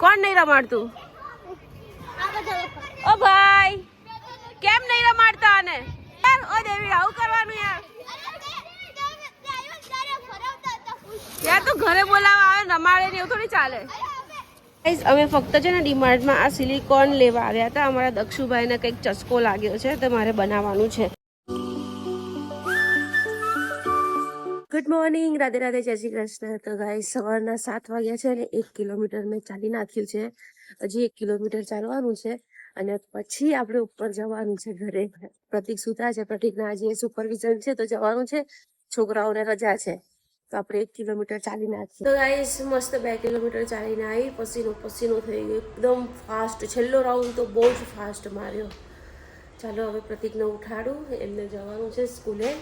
કોણ નહીં રમાડતું? ઓ ભાઈ કેમ નહીં રમાડતા આને? ઓ દેવી આવું કરવાનું યાર. યાર તું ઘરે બોલાવા આવે રમાડે ને એવું થોડી ચાલે. અમે ફક્ત છે ને ડીમાર્ટમાં આ સિલિકોન લેવા આવ્યા હતા. અમારા દક્ષુભાઈને કંઈક ચસ્કો લાગ્યો છે તો મારે બનાવવાનું છે. ગુડ મોર્નિંગ, રાધે રાધે, જય શ્રી કૃષ્ણ. તો ગાઈસ સવારના 7 વાગ્યા છે અને 1 કિલોમીટર મેં ચાલી નાખ્યું છે. હજી 1 કિલોમીટર ચાલવાનું છે અને પછી આપણે ઉપર જવાનું છે ઘરે. પ્રતિક સુતા છે. પ્રતિકના આજે સુપરવિઝન છે તો જવાનું છે. છોકરાઓને રજા છે તો આપણે 1 કિલોમીટર ચાલી નાખીએ. તો ગાઈસ મસ્ત 2 કિલોમીટર ચાલીને આવી. પસીનો પસીનો થઈ ગયો એકદમ ફાસ્ટ. છેલ્લો રાઉન્ડ તો બહુ જ ફાસ્ટ માર્યો. ચાલો હવે પ્રતિકને ઉઠાડું, એમને જવાનું છે સ્કૂલે.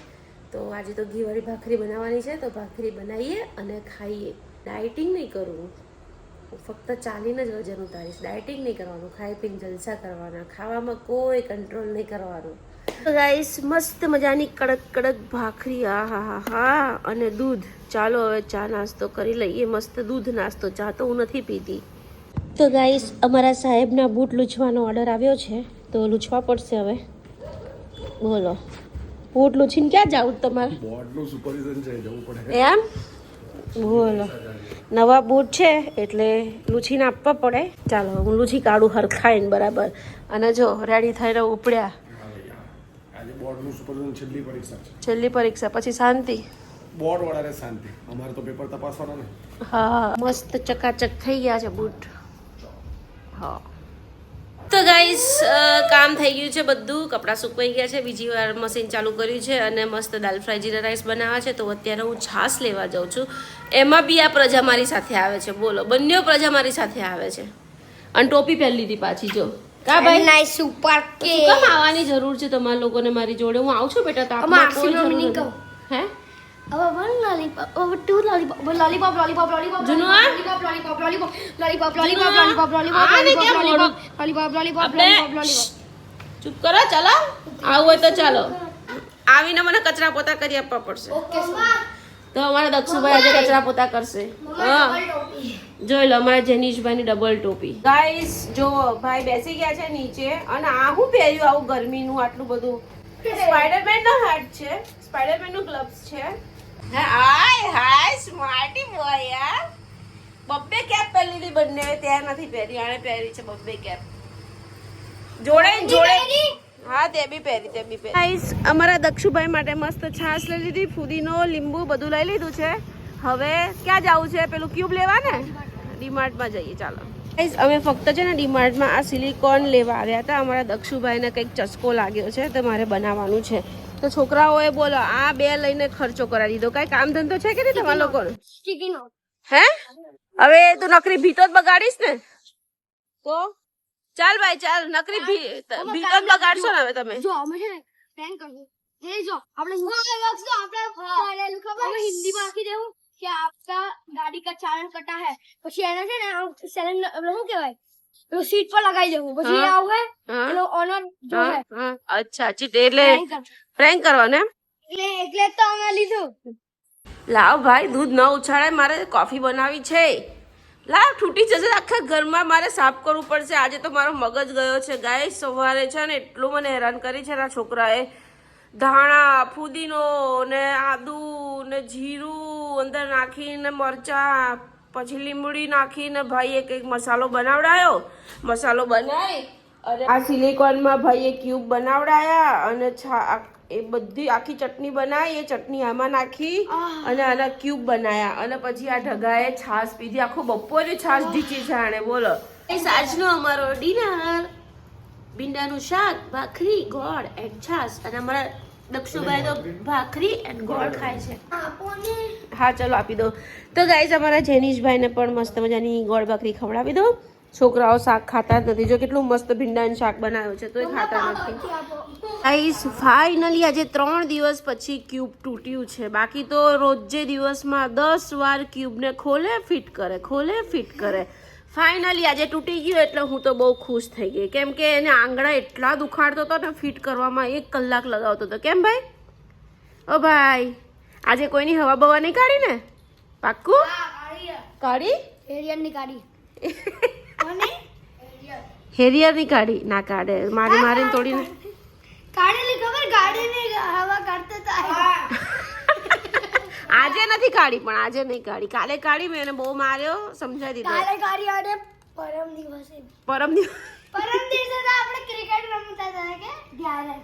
તો આજે તો ઘીવાળી ભાખરી બનાવવાની છે તો ભાખરી બનાવીએ અને ખાઈએ. ડાયટિંગ નહીં કરવું, ફક્ત ચાલીને જ વજન ઉતારીશ. ડાયટિંગ નહીં કરવાનું, ખાઈ પીને જલસા કરવાના, ખાવામાં કોઈ કંટ્રોલ નહીં કરવાનું. તો ગાઈસ મસ્ત મજાની કડક કડક ભાખરી, આ હા હા હા, અને દૂધ. ચાલો હવે ચા નાસ્તો કરી લઈએ. મસ્ત દૂધ નાસ્તો, ચા તો હું નથી પીતી. તો ગાઈસ અમારા સાહેબના બૂટ લૂછવાનો ઓર્ડર આવ્યો છે તો લૂછવા પડશે હવે. બોલો બૂટ લૂછીને ક્યાં જાવું તમારે? બોર્ડનું સુપરવિઝન છે, જવું પડે. એમ બોલો, નવા બૂટ છે એટલે લૂછીને આપવા પડે. ચાલો હું લૂછી કાઢું હરખાઈને બરાબર. અને જો રેડી થઈને ઉપડ્યા. આજે બોર્ડનું સુપરવિઝન છેલ્લી પરીક્ષા છે. છેલ્લી પરીક્ષા પછી શાંતિ. બોર્ડ વાળાને શાંતિ, અમારે તો પેપર તપાસવાના ને. હા મસ્ત ચકાચક થઈ ગયા છે બૂટ. હા તો ગાઈસ કામ થઈ ગયું છે બધું. કપડાં સુકવાઈ ગયા છે. બીજી વાર મશીન ચાલુ કર્યું છે અને મસ્ત દાલ ફ્રાય જીરા રાઈસ બનાવવા છે. તો અત્યારે હું છાશ લેવા જાઉં છું. એમાં બી આ પ્રજા મારી સાથે આવે છે. બોલો, બંને પ્રજા મારી સાથે આવે છે. અને ટોપી પહેરી લીધી પાછી. જો કા ભાઈ નાઈસ સુપર કે કેમ આવવાની જરૂર છે તમારા લોકોને મારી જોડે? હું આવું છું બેટા. તાપમાં કોઈ જરૂર નથી. હે अब one lollipop, अब two lollipop, lollipop, lollipop, lollipop, जुनू आ? lollipop, lollipop, lollipop, lollipop, lollipop, lollipop, lollipop, lollipop, lollipop, lollipop, lollipop, lollipop, lollipop. ચૂપ કરો. ચાલો આવું હોય તો ચાલો. આવીને મને કચરા પોતા કરી આપવા પડશે. Okay, તો અમારા દક્ષુભાઈ આજે કચરા પોતા કરશે. હા જોઈ લો અમારા જેનીશભાઈની ડબલ ટોપી. ગાઈસ જો ભાઈ બેસી ગયા છે નીચે અને આ હું પહેર્યું આવું ગરમીનું આટલું બધું. સ્પાઈડરમેન નો હેટ છે, સ્પાઈડરમેન નું ગ્લવ્સ છે. હાય હાય સ્માર્ટી બોય યાર. બબ્બે કેપ પહેરી લીધી બંને. ત્યાં નથી પહેરી, આણે પહેરી છે બબ્બે કેપ. જોડે જોડે. હા તે બી પહેરી, તે બી પહેરી. ગાઈસ અમારા દક્ષુભાઈ માટે મસ્ત છાશ લઈ લીધી. ફુદીનો, લીંબુ બધું લઈ લીધું છે. હવે ક્યાં જવું છે? પેલું ક્યુબ લેવા ને, ડીમાર્ટમાં જઈએ. ચાલો ગાઈસ અમે ફક્ત છે ને ડીમાર્ટમાં આ સિલિકોન લેવા આવ્યા હતા. અમારા દક્ષુભાઈને કંઈક ચસ્કો લાગ્યો છે તો મારે બનાવવાનું છે. તો છોકરાઓએ બોલો આ બે લઈને ખર્ચો કરાવી દીધો. કઈ કામ ધંધો છે કે નહીં તમારા લોકોને? sticky note. હે હવે તું નકરી ભીતો જ બગાડીશ ને? તો ચાલ ભાઈ ચાલ, નકરી ભીતો જ બગાડશો ને હવે તમે. જો અમે છે ને prank કરશું. એ જો આપણે ખબર હિન્દી માં આખી દેવું કે આપકા ગાડી का चालान कटा है. પછી એને છે ને સિલિન્ડર શું કહેવાય, પેલું સીટ પર લગાવી દેવું. પછી આવું હે એનો ઓનર જો હે. અચ્છા ચીટ એટલે પ્રેન્ક કરવાનો એમ. એટલે તો અમે લીધું. લાવ ભાઈ દૂધ ન ઉછાળે, મારે કોફી બનાવી છે. લાવ તૂટી જશે આખા ઘરમાં, મારે સાફ કરવું પડશે. આજે તો મારો મગજ ગયો છે ગાઈસ. સવારે છે ને એટલું મને હેરાન કરી છે ના છોકરાએ. ધાણા, ફુદીનો ને આદુ ને જીરું અંદર નાખીને મરચા, પછી લીમડી નાખીને ભાઈએ કંઈક મસાલો બનાવડાયો. મસાલો બનાવી અને આ સિલિકોનમાં ભાઈએ ક્યુબ બનાવડાયા અને એ બધી આખી ચટણી બનાવી. એ ચટણી આમાં નાખી અને આના ક્યુબ બનાવ્યા અને પછી આ ઢગાએ છાશ પીધી. આખું બપોરે છાશ ઢીચી છે આણે. બોલો આજનો અમારો ડિનર ભીંડાનું શાક, ભાખરી, ગોળ એન્ડ છાશ. અને અમારા દક્ષુભાઈ તો ભાખરી એન્ડ ગોળ ખાય છે. હા ચલો આપી દો. તો ગાઈસ અમારા જેનીશભાઈને પણ મસ્ત મજાની ગોળ ભાખરી ખવડાવી દો. છોકરાઓ શાક ખાતા જ નથી. જો કેટલું મસ્ત ભીંડાનું શાક બનાવ્યું છે તોય ખાતા નથી. ગાઈસ ફાઇનલી આજે 3 દિવસ પછી ક્યુબ તૂટ્યું છે. બાકી તો રોજે દિવસમાં 10 વાર ક્યુબને ખોલે ફિટ કરે, ખોલે ફિટ કરે. ફાઇનલી આજે તૂટી ગયું એટલે હું તો બહુ ખુશ થઈ ગઈ. કેમ કે એને આંગળા એટલા દુખાડતો હતો ને, ફિટ કરવામાં 1 કલાક લગાવતો હતો. કેમ ભાઈ? ઓ ભાઈ આજે કોઈની હવા બવા નહીં કાઢી ને? પાક્કું કાઢી? એરિયનની કાઢી. હેરિયર ની કાઢી ના કાઢે મારી મારીને તોડીને કાઢેલી ખબર ગાડીની હવા કાઢતા હતા આજે નથી કાઢી પણ આજે નહીં કાઢી કાલે કાઢી મેં એને બહુ માર્યો સમજાવી દીધો કાલે ગાડી આડે પરમ દિવસે પરમ દિવસ પરમ દિવસે તો આપણે ક્રિકેટ રમતા હતા કે ત્યારે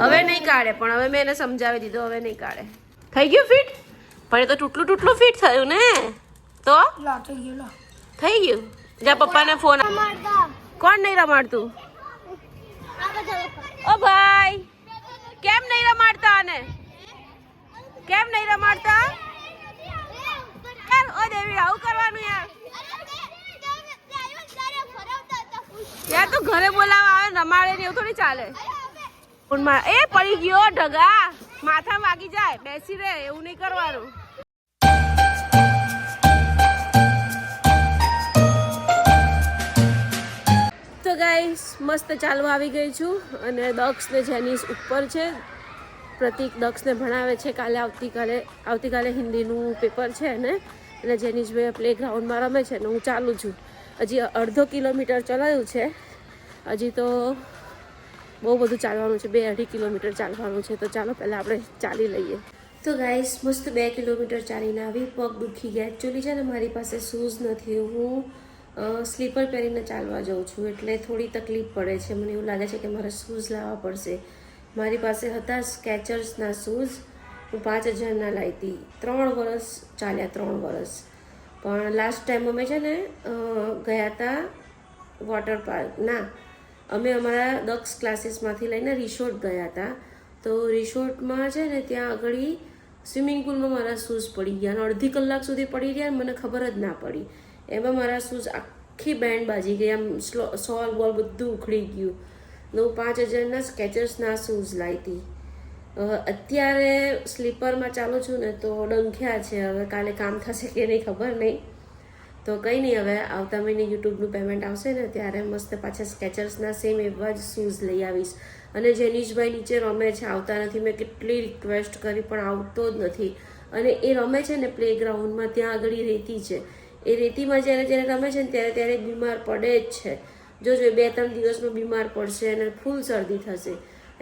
હવે નહીં કાઢે પણ હવે મેં એને સમજાવી દીધો હવે નહીં કાઢે થઈ ગયું ફિટ પણ એ તો ટૂટલું ફિટ થયું ને તો લા થઈ ગયો લા થઈ ગયું જા પપ્પાને ફોન મારતા કોણ નહીં રમાડતું ઓ ભાઈ કેમ નહીં રમાડતા આને કેમ નહીં રમાડતા યાર ઓ દેવી આવું કરવાનું યાર તો ઘરે બોલાવા આવે રમાડે ને એવું થોડી ચાલે એ પડી ગયો ઢગા માથા વાગી જાય બેસી રહે એવું નહીં કરવાનું તો ગાઈસ મસ્ત ચાલવા આવી ગઈ છું અને દક્ષ ને જેનીસ ઉપર છે પ્રતિક દક્ષને ભણાવે છે આવતીકાલે હિન્દીનું પેપર છે ને એટલે જેનીશભાઈ પ્લે ગ્રાઉન્ડમાં રમે છે ને હું ચાલું છું હજી 1.5 કિલોમીટર ચલાવ્યું છે હજી તો બહુ બધું ચાલવાનું છે 2-2.5 કિલોમીટર ચાલવાનું છે તો ચાલો પહેલાં આપણે ચાલી લઈએ તો ગાઈસ મસ્ત 2 કિલોમીટર ચાલીને આવી પગ દુખી ગયા એકચ્યુઅલી છે ને મારી પાસે શૂઝ નથી હું સ્લીપર પહેરીને ચાલવા જાઉં છું એટલે થોડી તકલીફ પડે છે મને એવું લાગે છે કે મારે શૂઝ લાવવા પડશે મારી પાસે હતા સ્કેચર્સના શૂઝ હું 5000ના લાવી હતી 3 વર્ષ ચાલ્યા 3 વર્ષ પણ લાસ્ટ ટાઈમ અમે છે ને ગયા હતા વોટર પાર્ક ના અમે અમારા દક્ષ ક્લાસીસમાંથી લઈને રિસોર્ટ ગયા હતા તો રિસોર્ટમાં છે ને ત્યાં આગળ સ્વિમિંગ પુલમાં મારા શૂઝ પડી ગયા અને અડધી કલાક સુધી પડી ગયા મને ખબર જ ના પડી એમાં મારા શૂઝ આખી બેન્ડ બાજી ગઈ આમ સોલ બોલ બધું ઉખડી ગયું હું 5000ના સ્કેચર્સના શૂઝ લાવી હતી અત્યારે સ્લીપરમાં ચાલું છું ને તો ડંખ્યા છે હવે કાલે કામ થશે કે નહીં ખબર નહીં તો કંઈ નહીં હવે આવતા મહિને યુટ્યુબનું પેમેન્ટ આવશે ને ત્યારે મસ્ત પાછા સ્કેચર્સના સેમ એવા જ શૂઝ લઈ આવીશ અને જેનીશભાઈ નીચે રમે છે આવતા નથી મેં કેટલી રિક્વેસ્ટ કરી પણ આવતો જ નથી અને એ રમે છે ને પ્લે ગ્રાઉન્ડમાં ત્યાં આગળ રેતી છે એ રેતીમાં જ્યારે રમે છે ને ત્યારે બીમાર પડે જ છે જોજો 2-3 દિવસમાં બીમાર પડશે અને ફૂલ શરદી થશે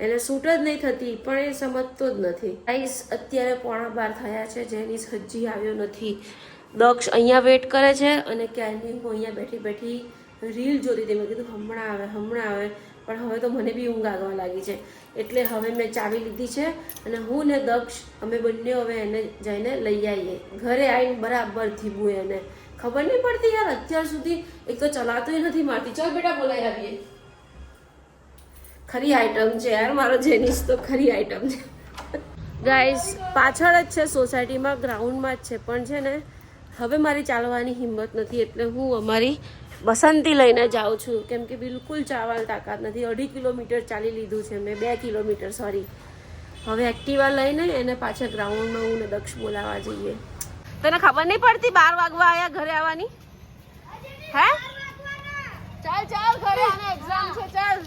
એને સૂટ જ નહીં થતી પણ એ સમજતો જ નથી ગાઈસ અત્યારે 11:15 થયા છે જેનીશ હજી આવ્યો નથી દક્ષ અહીંયા વેટ કરે છે અને ક્યારની હું અહીંયા બેઠી રીલ જોતી હતી મેં કીધું હમણાં આવે પણ હવે તો મને બી ઊંઘ આવવા લાગી છે એટલે હવે મેં ચાવી લીધી છે અને હું ને દક્ષ અમે બંને હવે એને જઈને લઈ આવીએ ઘરે આવીને બરાબર થીબું એને ખબર નહીં પડતી યાર અત્યાર સુધી એક તો ચલાતોય નથી મારતી ચાલ બેટા બોલાઈ આવીએ ખરી આઈટમ છે યાર મારો જેનીસ તો ખરી આઈટમ છે ગાઈસ પાછળ જ છે સોસાયટીમાં ગ્રાઉન્ડમાં જ છે પણ છે ને હવે મારી ચાલવાની હિંમત નથી એટલે હું અમારી બસંતી લઈને જાઉં છું કેમ કે બિલકુલ ચાલવાની તાકાત નથી 2.5 કિલોમીટર ચાલી લીધું છે મેં 2 કિલોમીટર સોરી હવે એક્ટિવા લઈને એને પાછા ગ્રાઉન્ડમાં હું ને દક્ષ બોલાવવા જઈએ તને ખબર નહીં પડતી 12 વાગવા આયા ઘરે આવવાની હે ચાલ ઘરે આને એક્ઝામ છે ચાલ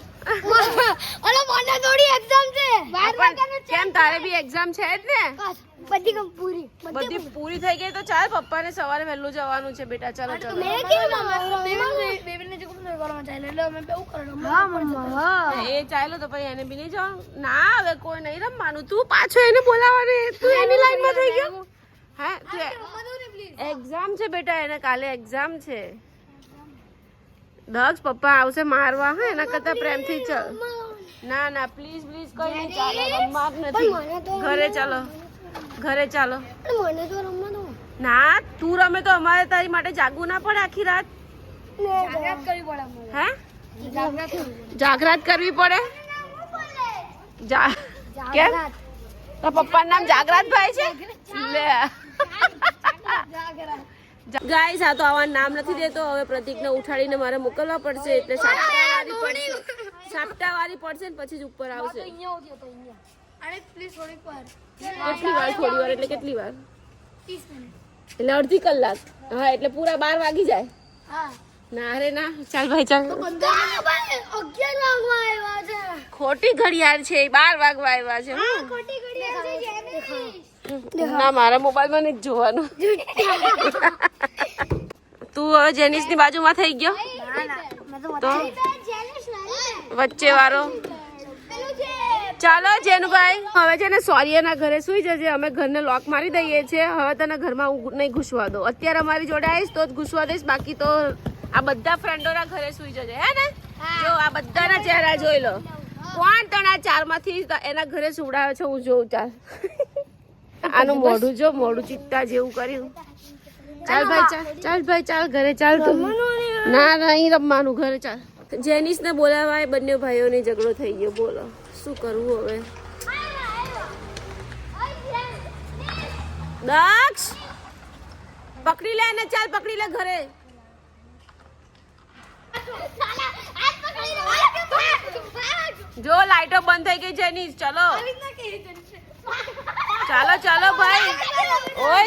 અરે મને થોડી એક્ઝામ છે 12 વાગ્યાનો કેમ તારે બી એક્ઝામ છે જ ને બધી પૂરી થઈ ગઈ તો ચાલ પપ્પાને સવારે વહેલું જવાનું છે બેટા ચાલો ચાલો મેં કેમ બેબીને જે કોમ કરવાનું ચાલે એટલે અમે પેવું કરવાનું હા મમ્મા એ ચાલો તો પછી એને બી નહીં જવાનું ના હવે કોઈ નહીં રમવાનું તું પાછો એને બોલાવવાની તું એની લાઈનમાં થઈ ગયો હે એક્ઝામ છે બેટા એને કાલે એક્ઝામ છે દક્ષ પપ્પા આવશે મારવા હે એના કરતા પ્રેમથી ચાલ ના પ્લીઝ કઈ નહીં ચાલે રમવા જ નથી ઘરે ચાલો મને તો રમવા દો ના તું રમે તો અમારે તારી માટે જાગવું ના પડે આખી રાત જાગૃત કરવી પડે હે જાગરાત કરવી પડે કેમ તો પપ્પાનું નામ જાગરાતભાઈ છે લે ગાઈસ આ તો આવા નામ નથી દેતો હવે પ્રતિકને ઉઠાડીને મારે મોકલવા પડશે એટલે સાપટાવાળી પડશે ને પછી જ ઉપર આવશે અરે પ્લીઝ થોડીક વાર થોડી વાર એટલે કેટલી વાર 30 મિનિટ એટલે અડધી કલાક હા એટલે પૂરા 12 વાગી જાય હા ના રે ના ચાલ ભાઈ ચાલ 11 વાગવા આવ્યા છે ખોટી ઘડિયાળ છે 12 વાગવા આવ્યા છે ખોટી ઘડિયાળ છે ના મારા મોબાઈલમાં નથી જોવાનું તું હવે જેનિસની બાજુમાં થઈ ગયો તો વચ્ચે વાળો. ચાલો જેનુભાઈ હવે છે ને સૌર્યના ઘરે સુઈ જજે. અમે ઘરને લોક મારી દઈએ છીએ. હવે તને ઘરમાં હું નહીં ઘૂસવા દો. અત્યારે અમારી જોડે આવીશ તો જ ઘૂસવા દઈશ, બાકી તો આ બધા ફ્રેન્ડોના ઘરે સુઈ જજે. હે ને? જો આ બધાના ચહેરા જોઈ લો. કોણ તણા 4 માંથી એના ઘરે સુવડાવે છે હું જોઉં. ચાલ આનું મોઢું જો, મોઢું ચિત્તા જેવું કર્યું. ચાલ ભાઈ ચાલ, ચાલ ભાઈ ચાલ ઘરે ચાલ. તું ના નહીં રમવાનું, ઘરે ચાલ. જેનિસને બોલાવાય, બંને ભાઈઓને ઝઘડો થઈ ગયો. બોલો શું કરવું હવે? દક્ષ પકડી લે ને, ચાલ પકડી લે ઘરે. જો લાઈટો બંધ થઈ ગઈ જેનિસ. ચલો ચાલો ચાલો ભાઈ. ઓય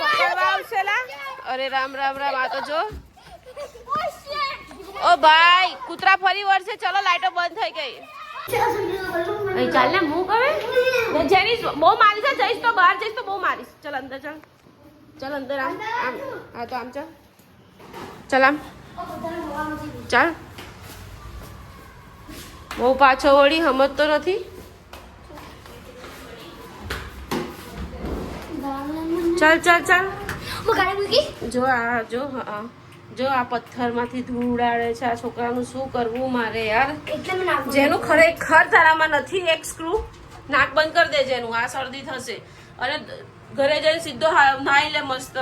પકડવા આવશે લા. અરે રામ રામ રામ. આ તો જો ઓ ભાઈ કૂતરા ફરી વળશે. ચલો લાઈટો બંધ થઈ ગઈ. અહીં ચાલ ને હું કહે જેનિસ બહુ મારીશ. જઈશ તો બહાર જઈશ તો બહુ મારીશ. ચલ અંદર ચાલ. ચાલ અંદર આમ આમ. હા તો આમ ચાલ. ચાલ આમ ચાલ. બહુ પાછો વળી સમજતો નથી. ચાલ ચાલ ચાલ. જો આ જો હા જો આ પથ્થરમાંથી ધૂળ ઉડાડે છે. આ છોકરાનું શું કરવું મારે યાર? જેનું ખરેખર તારામાં નથી એક સ્ક્રૂ, નાક બંધ કરી દે જેનું. આ શરદી થશે અને ઘરે જઈને સીધો નાઈ લે મસ્ત.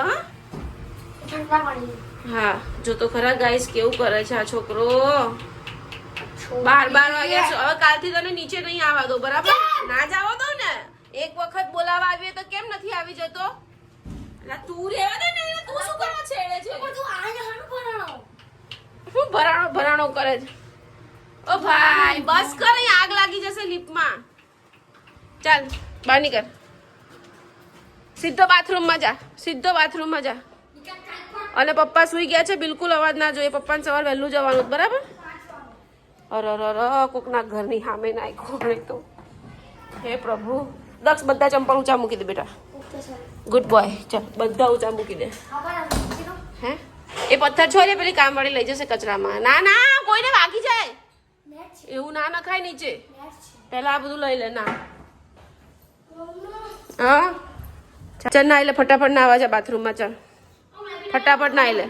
હા જો તો ખરા ગાઈસ કેવું કરે છે આ છોકરો. 12 વાગ્યા છે. હવે કાલથી તને નીચે નહીં આવવા દો, બરાબર? ના જવા દો ને. એક વખત બોલાવા આવીએ તો કેમ નથી આવી જતો? તું રેવા દે ને. તું શું કરવા છેડે છે? હું ભરાણો કરે છે. ઓ ભાઈ બસ કર, અહીં આગ લાગી જશે લિફ્ટમાં. ચાલ બહાર નીકળ. સીધો બાથરૂમમાં જા, સીધો બાથરૂમમાં જા. અને પપ્પા સુઈ ગયા છે, બિલકુલ અવાજ ના જોઈએ. પપ્પાને સવાર વહેલું જવાનું, બરાબર? અરે કોકના ઘરની સામે નાખ્યો તો. હે પ્રભુ. દક્ષ બધા ચંપલ ઊંચા મૂકી દે બેટા. Good boy. ચાલ બધા ઊંચા મૂકી દે. હે એ પથ્થર છોડે, પેલી કામવાળી લઈ જશે કચરામાં. ના ના કોઈને વાગી જાય એવું ના નખાય નીચે. પેલા આ બધું લઈ લે. ના હા ચાલ ના એટલે ફટાફટ ના આવા છે બાથરૂમમાં. ચાલ ફટાફટ ના લે.